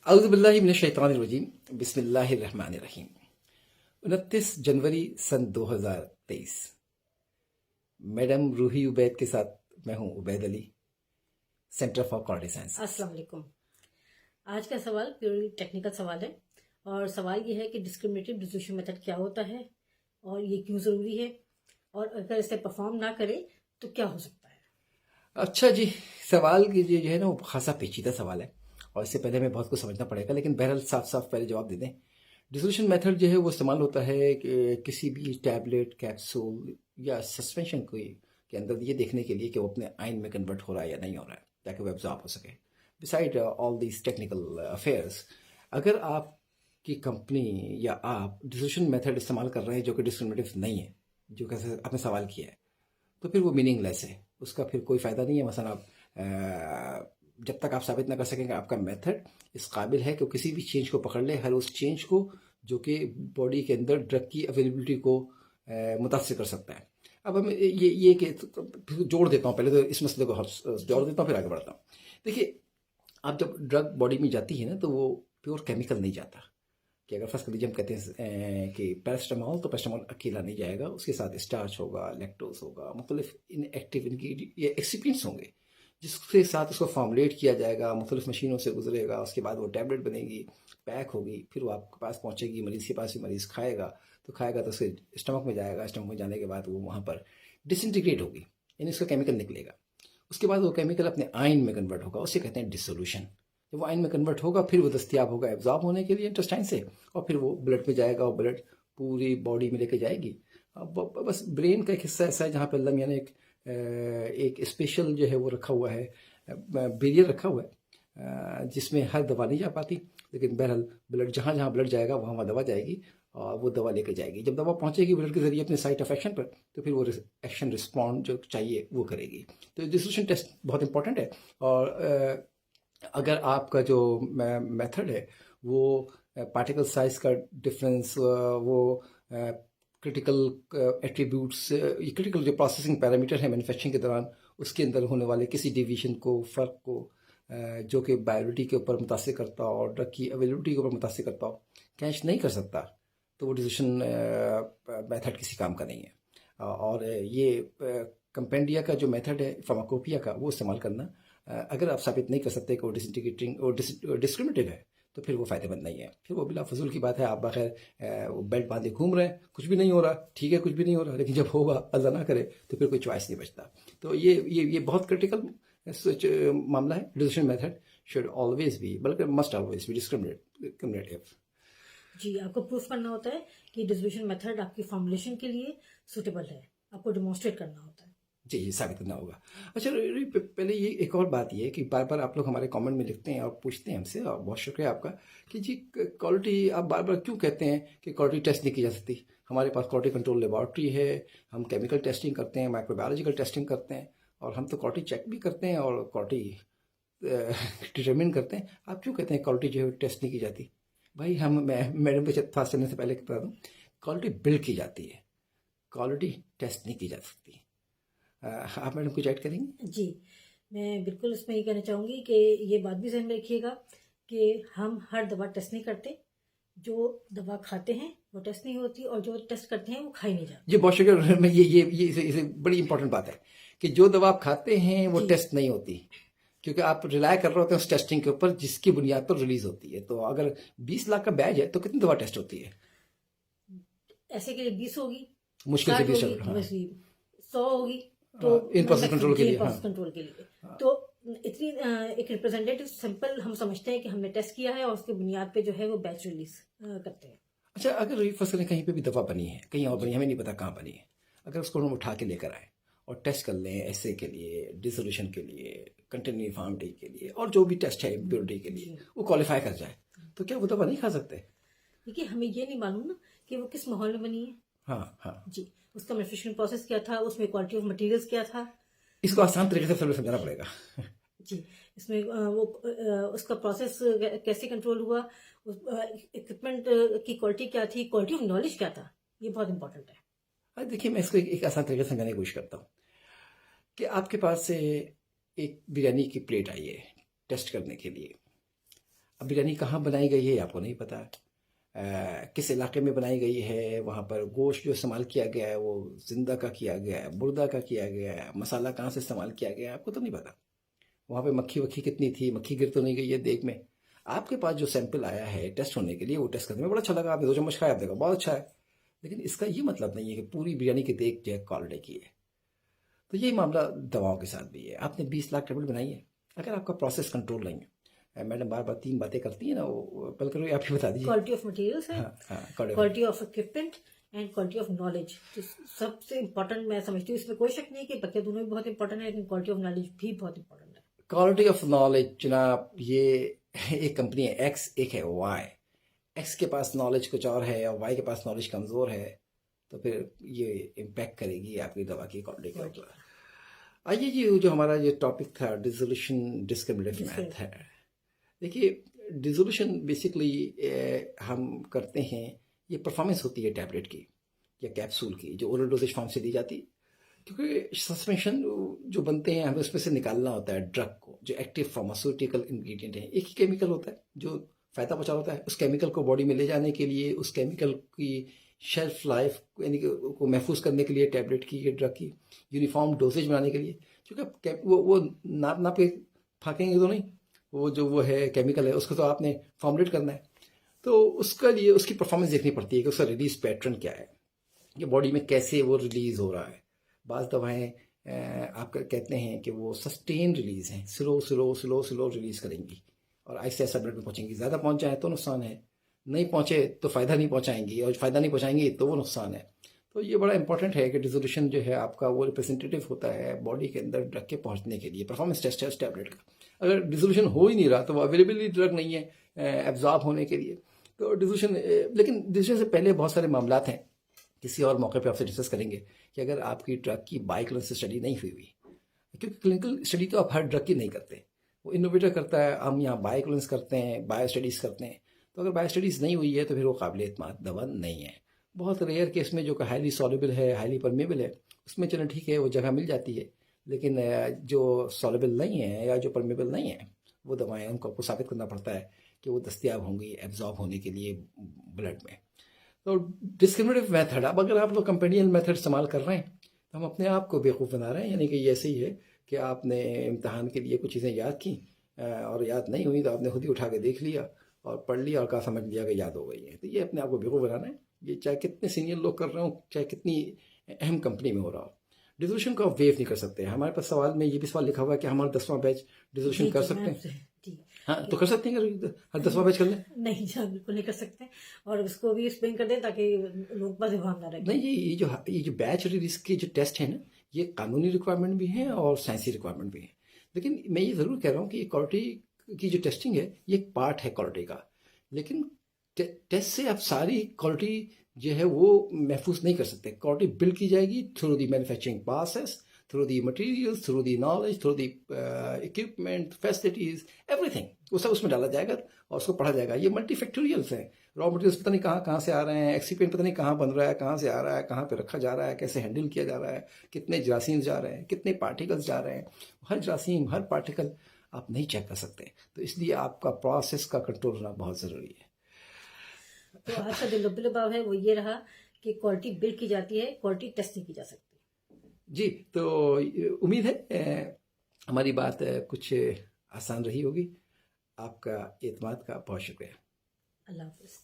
अऊज़ुबिल्लाहि मिनश्शैतानिर्रजीम बिस्मिल्लाहिर्रहमानिर्रहीम। 29 जनवरी सन 2023। मैडम रूही उबैद के साथ मैं हूं Ubaid Ali, centre for quality science. अस्सलाम वालेकुम। आज का सवाल प्योरली टेक्निकल सवाल है और सवाल ये है कि डिस्क्रिमिनेटिव डिसोसिएशन मेथड क्या होता है और ये क्यों ज़रूरी है और अगर इसे परफॉर्म ना करे तो क्या हो सकता है। अच्छा जी, सवाल की जो है ना वो खासा पेचीदा सवाल है और इससे पहले हमें बहुत कुछ समझना पड़ेगा, लेकिन बहरहाल साफ साफ पहले जवाब दे दें। डिसोल्यूशन मेथड जो है वो इस्तेमाल होता है कि किसी भी टैबलेट, कैप्सूल या सस्पेंशन के अंदर ये देखने के लिए कि वो अपने आयन में कन्वर्ट हो रहा है या नहीं हो रहा है, ताकि वो एब्जॉर्ब हो सके। Beside all these technical affairs, अगर आपकी कंपनी या आप डिसोल्यूशन मेथड इस्तेमाल कर रहे हैं जो कि डिस्क्रिमिनेटिव नहीं है, जो कैसे आपने सवाल किया है, तो फिर वो मीनिंगलेस है, उसका फिर कोई फ़ायदा नहीं है। मसलन आप जब तक आप साबित ना कर सकेंगे आपका मेथड इस काबिल है कि वो किसी भी चेंज को पकड़ ले, हर उस चेंज को जो कि बॉडी के अंदर ड्रग की अवेलेबिलिटी को मुतासर कर सकता है। अब हम ये कि फिर जोड़ देता हूँ, पहले तो इस मसले को जोड़ देता हूँ फिर आगे बढ़ता हूँ। देखिए, आप जब ड्रग बॉडी में जाती है ना तो वो प्योर केमिकल नहीं जाता। कि अगर फर्स्ट कर लीजिए हम कहते हैं कि पैरास्टामोल, तो पैरास्टामोल अकेला नहीं जाएगा, उसके साथ स्टार्च होगा, लैक्टोज होगा, मुख्तलिफ इनएक्टिव ये एक्सिपिएंट्स होंगे जिसके साथ उसको फॉर्मुलेट किया जाएगा, मुख्तलिफ मशीनों से गुजरेगा, उसके बाद वो टैबलेट बनेगी, पैक होगी, फिर वो आपके पास पहुंचेगी, मरीज़ के पास ही मरीज़ खाएगा, तो उसके स्टमक में जाएगा, स्टमक में जाने के बाद वो वहाँ पर डिसइंटीग्रेट होगी, यानी उसका केमिकल निकलेगा। उसके बाद वो केमिकल अपने आयन में कन्वर्ट होगा, उसे कहते हैं डिसोल्यूशन। जब वो आयन में कन्वर्ट होगा फिर वो दस्तियाब होगा एब्जॉर्ब होने के लिए इंटेस्टाइन से, और फिर वो ब्लड में जाएगा और ब्लड पूरी बॉडी में लेके जाएगी। अब बस ब्रेन का एक हिस्सा ऐसा है जहाँ पर अल्लाह मियाँ ने एक स्पेशल जो है वो रखा हुआ है, बैरियर रखा हुआ है, जिसमें हर दवा नहीं जा पाती, लेकिन बहरहाल ब्लड जहाँ जहाँ ब्लड जाएगा वहाँ वहाँ दवा जाएगी और वो दवा लेके जाएगी। जब दवा पहुँचेगी ब्लड के जरिए अपने साइट ऑफ एक्शन पर, तो फिर वो एक्शन रिस्पॉन्ड जो चाहिए वो करेगी। तो डिसोल्यूशन टेस्ट बहुत इंपॉर्टेंट है। और अगर आपका जो मेथड है वो पार्टिकल साइज का डिफरेंस, वो क्रिटिकल एट्रीब्यूट्स, ये क्रिटिकल जो प्रोसेसिंग पैरामीटर है मैन्युफैक्चरिंग के दौरान, उसके अंदर होने वाले किसी डिवीजन को, फ़र्क को, जो कि बायोलिटी के ऊपर मुतासर करता हो और ड्रग की अवेलेबिलिटी के ऊपर मुतासर करता हो, कैच नहीं कर सकता, तो वो डिसीजन मेथड किसी काम का नहीं है। और ये कंपेंडिया का जो मेथड है फार्माकोपिया का, वो इस्तेमाल करना, अगर आप साबित नहीं कर सकते कि वो डिसइंटीग्रेटिंग और डिस्क्रिमिनेटिव है, तो फिर वो फ़ायदेमंद नहीं है। फिर वो बिला फजूल की बात है, आप बगैर वो बेल्ट बांधे घूम रहे हैं, कुछ भी नहीं हो रहा, ठीक है कुछ भी नहीं हो रहा, लेकिन जब होगा अल्लाह ना करे तो फिर कोई चॉइस नहीं बचता। तो ये बहुत क्रिटिकल मामला है। Decision method should always be, बल्कि मस्ट ऑलवेज बी डिस्क्रिमिनेटिव। जी, आपको प्रूफ करना होता है कि डिसोल्यूशन मेथड आपकी फॉर्मुलेशन के लिए सुटेबल है, आपको डिमॉन्स्ट्रेट करना होता है। जी, ये साबित करना होगा। अच्छा, पहले ये एक और बात ये है कि बार बार आप लोग हमारे कमेंट में लिखते हैं और पूछते हैं हमसे, और बहुत शुक्रिया आपका, कि जी क्वालिटी आप बार बार क्यों कहते हैं कि क्वालिटी टेस्ट नहीं की जा सकती। हमारे पास क्वालिटी कंट्रोल लेबॉर्ट्री है, हम केमिकल टेस्टिंग करते हैं, माइक्रोबायोलॉजिकल टेस्टिंग करते हैं, और हम तो क्वालिटी चेक भी करते हैं और क्वालिटी डिटरमिन करते हैं। आप क्यों कहते हैं क्वालिटी जो है टेस्ट नहीं की जाती? भाई मैडम पे फास्ट चलने से पहले बता दूँ, क्वालिटी बिल्ड की जाती है, क्वालिटी टेस्ट नहीं की जा सकती। आप मैडम कुछ ऐड करेंगे? जी, मैं बिल्कुल इसमें ये कहना चाहूँगी कि ये बात भी ध्यान में रखिएगा कि हम हर दवा टेस्ट नहीं करते। जो दवा खाते हैं वो टेस्ट नहीं होती और जो टेस्ट करते हैं वो खाई नहीं जाती। जी बहुत शुक्रिया। मैं ये इसे बड़ी इंपॉर्टेंट बात है कि जो दवा आप खाते हैं वो जी, टेस्ट नहीं होती, क्योंकि आप रिलाय कर रहे होते हैं उस टेस्टिंग के ऊपर जिसकी बुनियाद पर रिलीज होती है। तो अगर 20 लाख का बैच है तो कितनी दवा टेस्ट होती है? ऐसे के 20 होगी, मुश्किल से 60 20। होगी तो हाँ, वैसे 100 होगी तो इन प्रोसेस कंट्रोल के जी लिए। हाँ, प्रोसेस कंट्रोल के लिए। तो इतनी एक रिप्रेजेंटेटिव सैंपल हम समझते हैं कि हमने टेस्ट किया है और उसके बुनियाद पे जो है वो बैच रिलीज करते हैं। अच्छा, अगर ये फसलें कहीं पे भी दवा बनी है, कहीं और बनी है, जी, हमें नहीं पता कहाँ बनी है, अगर उसको हम उठा के लेकर आए और टेस्ट कर लें एसए के लिए, डिसोल्यूशन के लिए, कंटिन्यूफॉर्मिटी के लिए, और जो भी टेस्ट है इम्प्योरिटी के लिए, जी। वो क्वालिफाई कर जाए, तो क्या वो दवा नहीं खा सकते? देखिए, हमें ये नहीं मालूम ना कि वो किस माहौल में बनी है। हाँ हाँ, जी, उसका मैन्युफैक्चरिंग प्रोसेस क्या था, उसमें क्वालिटी ऑफ मटेरियल्स क्या था। इसको आसान तरीके से समझाना पड़ेगा। जी, इसमें उसका प्रोसेस कैसे कंट्रोल हुआ, इक्विपमेंट की क्वालिटी क्या थी, क्वालिटी ऑफ नॉलेज क्या था, ये बहुत इंपॉर्टेंट है। देखिए, मैं इसको एक आसान तरीके से समझाने की कोशिश करता हूँ कि आपके पास से एक बिरयानी की प्लेट आई है टेस्ट करने के लिए। अब बिरयानी कहाँ बनाई गई है आपको नहीं पता, किस इलाके में बनाई गई है, वहाँ पर गोश्त जो इस्तेमाल किया गया है वो जिंदा का किया गया है, मुर्दा का किया गया है, मसाला कहाँ से इस्तेमाल किया गया है आपको तो नहीं पता। वहाँ पे मक्खी वक्खी कितनी थी, मक्खी गिर तो नहीं गई है देग में। आपके पास जो सैंपल आया है टेस्ट होने के लिए, वो टेस्ट करने में बड़ा अच्छा लगा, आपने 2 चम्मच खाया, आप देखा बहुत अच्छा है, लेकिन इसका ये मतलब नहीं है कि पूरी बिरयानी की देग जो है क्वालिटी की है। तो यही मामला दवाओं के साथ भी है। आपने 20 लाख टेबलेट बनाई है, अगर आपका प्रोसेस कंट्रोल नहीं है, मैडम बार बार 3 बातें करती है ना, वो पल करो आप ही बता दीजिए। क्वालिटी ऑफ मटेरियल्स है, हाँ हाँ, correct। Quality of equipment and quality of knowledge. तो सबसे इम्पोर्टेंट मैं समझती हूँ, इसमें कोई शक नहीं कि बाकी दोनों भी बहुत इंपॉर्टेंट है, लेकिन क्वालिटी ऑफ नॉलेज भी बहुत इंपॉर्टेंट है। क्वालिटी ऑफ नॉलेज जनाब, ये एक कंपनी है एक्स, एक है वाई। एक्स के पास नॉलेज कुछ और है और वाई के पास नॉलेज कमज़ोर है, तो फिर ये इम्पैक्ट करेगी आपकी दवा की क्वालिटी के ऊपर। आइए जी, जो हमारा ये टॉपिक था डिसोल्यूशन डिस्क्रिमिनेटिव मैथ है। देखिए, डिसोल्यूशन बेसिकली हम करते हैं, ये परफॉर्मेंस होती है टैबलेट की या कैप्सूल की जो ओरल डोजेज फॉर्म से दी जाती है, क्योंकि सस्पेंशन जो बनते हैं हमें उसमें से निकालना होता है ड्रग को, जो एक्टिव फार्मास्यूटिकल इंग्रेडिएंट है। एक ही केमिकल होता है जो फ़ायदा पहुँचा होता है, उस केमिकल को बॉडी में ले जाने के लिए, उस केमिकल की शेल्फ लाइफ यानी कि को महफूज करने के लिए टैबलेट की, ये ड्रग की यूनिफॉर्म डोजेज बनाने के लिए, क्योंकि वो नाप नाप के फाँकेंगे तो नहीं, वो है केमिकल है, उसको तो आपने फॉर्मुलेट करना है, तो उसका लिए उसकी परफॉर्मेंस देखनी पड़ती है कि उसका रिलीज पैटर्न क्या है, कि बॉडी में कैसे वो रिलीज़ हो रहा है। बाज़ दवाएँ आप कहते हैं कि वो सस्टेन रिलीज़ हैं, slow slow slow slow release करेंगी और आहिस्ता आहिस्ता ब्लड में पहुँचेंगी। ज़्यादा पहुँच जाए तो नुकसान है, नहीं पहुँचे तो फ़ायदा नहीं पहुँचाएंगी, और फ़ायदा नहीं पहुँचाएंगी तो वो नुकसान है। तो ये बड़ा इंपॉर्टेंट है कि डिसोल्यूशन जो है आपका वो रिप्रेजेंटेटिव होता है बॉडी के अंदर ड्रग के पहुँचने के लिए। परफॉर्मेंस टेस्ट है उस टैबलेट का, अगर डिसोल्यूशन हो ही नहीं रहा तो वो अवेलेबल ड्रग नहीं है एब्जॉर्ब होने के लिए। तो डिसोल्यूशन, लेकिन डिसोल्यूशन से पहले बहुत सारे मामला हैं, किसी और मौके पे आपसे डिस्कस करेंगे कि अगर आपकी ड्रग की बायोक्लिनिकल स्टडी नहीं हुई, क्योंकि क्लिनिकल स्टडी तो आप हर ड्रग की नहीं करते, वो इनोवेटर करता है, हम यहाँ बायोक्लिनिक्स करते हैं, बायो स्टडीज़ करते हैं। तो अगर बायो स्टडीज़ नहीं हुई है तो फिर वो काबिल एतमाद दवा नहीं है। बहुत रेयर केस में जो हाईली सॉल्युबल है, हाईली परमेबल है, उसमें चलो ठीक है वो जगह मिल जाती है, लेकिन जो सॉल्युबल नहीं है या जो परमेबल नहीं है, वो दवाएँ उनको आपको साबित करना पड़ता है कि वो दस्तियाब होंगी एब्जॉर्ब होने के लिए ब्लड में। तो डिस्क्रिमिनेटिव मेथड, अब अगर आप लोग कंपेनियन मेथड इस्तेमाल कर रहे हैं तो हम अपने आप को बेवकूफ़ बना रहे हैं। यानी कि ये ऐसे ही है कि आपने इम्तहान के लिए कुछ चीज़ें याद की और याद नहीं हुई तो आपने खुद ही उठा के देख लिया और पढ़ लिया और कहा समझ लिया कि याद हो गई है। तो ये अपने आप को बेवकूफ़ बनाना है, ये चाहे कितने सीनियर लोग कर रहे हो, चाहे कितनी अहम कंपनी में हो रहा हो। डिसोल्यूशन को आप वेव नहीं कर सकते। हमारे पास सवाल में ये भी सवाल लिखा हुआ है कि हमारा 10वां बैच डिसोल्यूशन कर सकते हैं। हाँ, तो कर सकते हैं, हर 10वां बैच कर लें। नहीं जी, बिल्कुल नहीं कर सकते, और उसको भी एक्सप्लेन कर दें ताकि लोग बस इबाम ना रहे। नहीं, ये जो बैच रिलीज के जो टेस्ट है ना, ये कानूनी रिक्वायरमेंट भी है और साइंसी रिक्वायरमेंट भी है। लेकिन मैं ये ज़रूर कह रहा हूँ कि ये क्वालिटी की जो टेस्टिंग है ये एक पार्ट है क्वालिटी का, लेकिन टेस्ट से आप सारी क्वालिटी जो है वो महफूज नहीं कर सकते। क्वालिटी बिल्ड की जाएगी through the manufacturing process, through the materials, through the knowledge, through the equipment, facilities, everything, वो सब उसमें डाला जाएगा और उसको पढ़ा जाएगा। ये मल्टीफैक्टोरियल्स हैं, रॉ मटेरियल्स पता नहीं कहाँ कहाँ से आ रहे हैं, एक्सीपेंट पता नहीं कहाँ बन रहा है, कहाँ से आ रहा है, कहाँ पे रखा जा रहा है, कैसे हैंडल किया जा रहा है, कितने जरासीम जा रहे हैं, कितने पार्टिकल्स जा रहे हैं, हर जरासीम हर पार्टिकल आप नहीं चेक कर सकते। तो इसलिए आपका प्रोसेस का कंट्रोल होना बहुत ज़रूरी है। तो आज का जो लुभाव है वो ये रहा कि क्वालिटी बिल्ड की जाती है, क्वालिटी टेस्ट नहीं की जा सकती। जी, तो उम्मीद है हमारी बात कुछ आसान रही होगी। आपका एतमाद का बहुत शुक्रिया। अल्लाह हाफिज़।